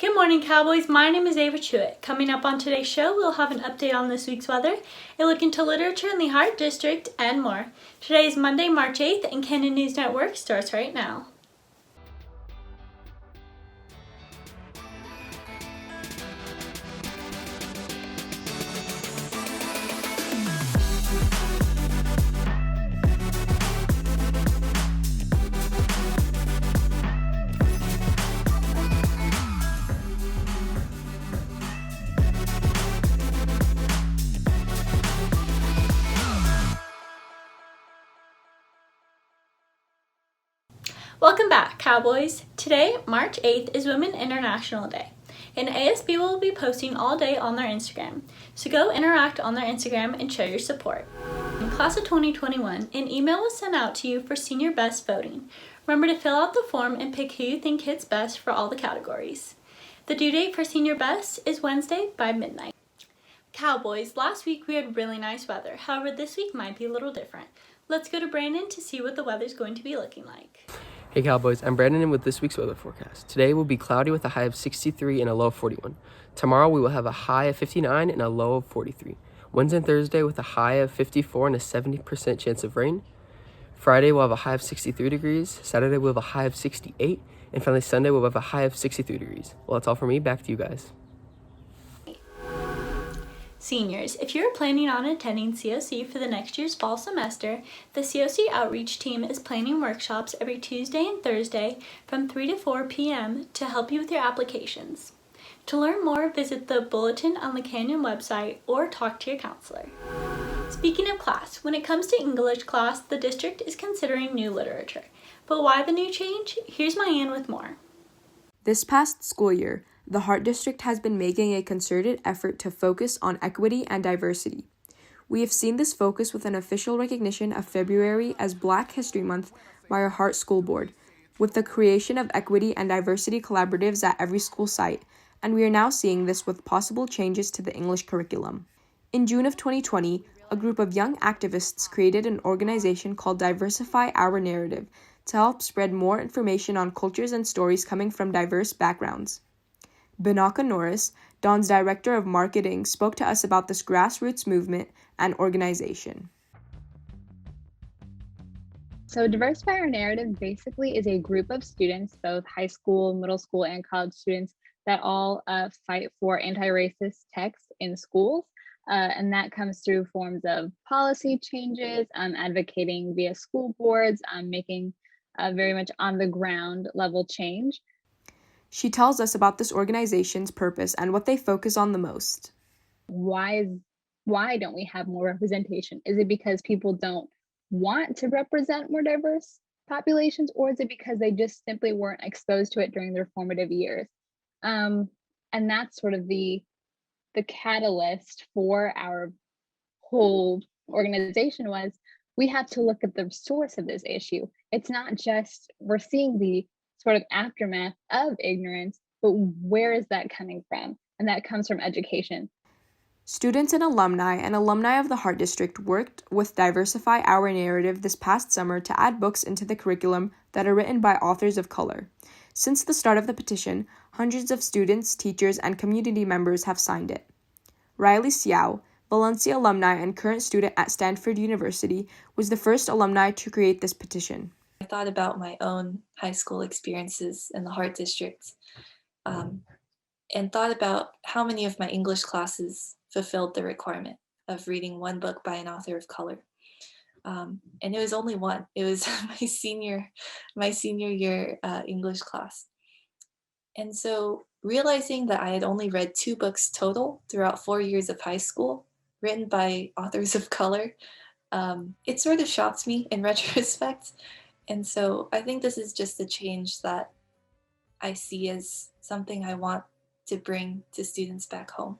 Good morning, Cowboys. My name is Ava Chewitt. Coming up on today's show, we'll have an update on this week's weather, a look into literature in the Hart District, and more. Today is Monday, March 8th, and Cannon News Network starts right now. Welcome back, Cowboys. Today, March 8th, is Women International Day, and ASB will be posting all day on their Instagram, so go interact on their Instagram and show your support. In class of 2021, an email was sent out to you for Senior Best voting. Remember to fill out the form and pick who you think hits best for all the categories. The due date for Senior Best is Wednesday by midnight. Cowboys, last week we had really nice weather. However, this week might be a little different. Let's go to Brandon to see what the weather's going to be looking like. Hey Cowboys, I'm Brandon with this week's weather forecast. Today will be cloudy with a high of 63 and a low of 41. Tomorrow we will have a high of 59 and a low of 43. Wednesday and Thursday with a high of 54 and a 70% chance of rain. Friday we'll have a high of 63 degrees. Saturday we'll have a high of 68. And finally Sunday we'll have a high of 63 degrees. Well, that's all for me. Back to you guys. Seniors, if you're planning on attending COC for the next year's fall semester, the COC Outreach Team is planning workshops every Tuesday and Thursday from 3 to 4 p.m. to help you with your applications. To learn more, visit the bulletin on the Canyon website or talk to your counselor. Speaking of class, when it comes to English class, the district is considering new literature. But why the new change? Here's Mayanne with more. This past school year, the Hart District has been making a concerted effort to focus on equity and diversity. We have seen this focus with an official recognition of February as Black History Month by our Hart School Board, with the creation of equity and diversity collaboratives at every school site, and we are now seeing this with possible changes to the English curriculum. In June of 2020, a group of young activists created an organization called Diversify Our Narrative to help spread more information on cultures and stories coming from diverse backgrounds. Binaka Norris, Dawn's director of marketing, spoke to us about this grassroots movement and organization. So Diversify Our Narrative basically is a group of students, both high school, middle school, and college students, that all fight for anti-racist texts in schools. And that comes through forms of policy changes, advocating via school boards, making very much on the ground level change. She tells us about this organization's purpose and what they focus on the most. Why don't we have more representation? Is it because people don't want to represent more diverse populations, or is it because they just simply weren't exposed to it during their formative years? And that's sort of the catalyst for our whole organization was we have to look at the source of this issue. It's not just we're seeing the sort of aftermath of ignorance, but where is that coming from? And that comes from education. Students and alumni of the Hart District worked with Diversify Our Narrative this past summer to add books into the curriculum that are written by authors of color. Since the start of the petition, hundreds of students, teachers, and community members have signed it. Riley Xiao, Valencia alumni and current student at Stanford University, was the first alumni to create this petition. I thought about my own high school experiences in the Hart District and thought about how many of my English classes fulfilled the requirement of reading one book by an author of color. And it was only one. It was my senior year English class. And so realizing that I had only read 2 books total throughout 4 years of high school, written by authors of color, it sort of shocked me in retrospect. And so I think this is just a change that I see as something I want to bring to students back home.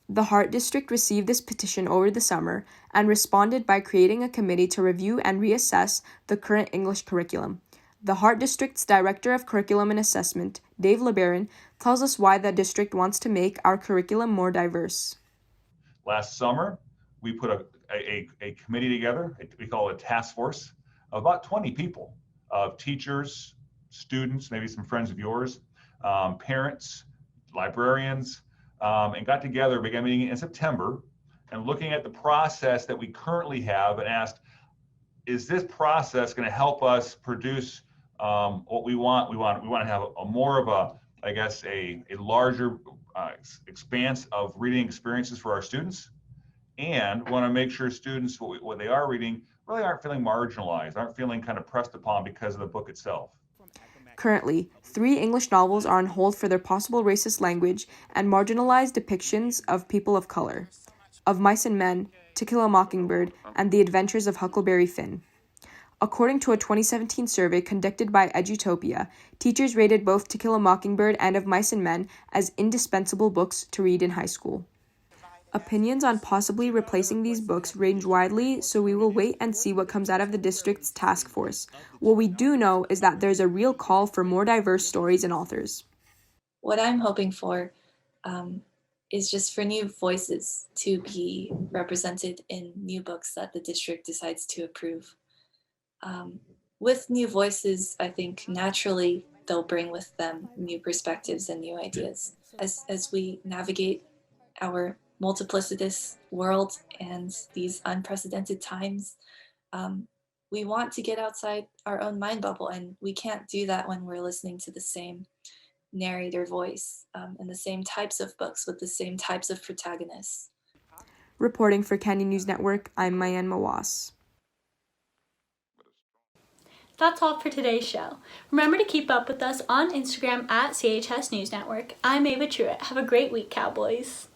The Hart District received this petition over the summer and responded by creating a committee to review and reassess the current English curriculum. The Hart District's Director of Curriculum and Assessment, Dave LeBaron, tells us why the district wants to make our curriculum more diverse. Last summer, we put a committee together, we call it a task force, of about 20 people, of teachers, students, maybe some friends of yours, parents, librarians, and got together, began meeting in September, and looking at the process that we currently have and asked, is this process going to help us produce what we want? We want to have a more of a, I guess, a larger expanse of reading experiences for our students, and want to make sure students, what they are reading, really aren't feeling marginalized, aren't feeling kind of pressed upon because of the book itself. Currently, 3 English novels are on hold for their possible racist language and marginalized depictions of people of color: Of Mice and Men, To Kill a Mockingbird, and The Adventures of Huckleberry Finn. According to a 2017 survey conducted by Edutopia, teachers rated both To Kill a Mockingbird and Of Mice and Men as indispensable books to read in high school. Opinions on possibly replacing these books range widely, so we will wait and see what comes out of the district's task force. What we do know is that there's a real call for more diverse stories and authors. What I'm hoping for is just for new voices to be represented in new books that the district decides to approve. With new voices, I think naturally they'll bring with them new perspectives and new ideas. As we navigate our multiplicitous world and these unprecedented times, we want to get outside our own mind bubble, and we can't do that when we're listening to the same narrator voice and the same types of books with the same types of protagonists. Reporting for Canyon News Network, I'm Mayan Mawas. That's all for today's show. Remember to keep up with us on Instagram at CHS News Network. I'm Ava Truitt. Have a great week, Cowboys.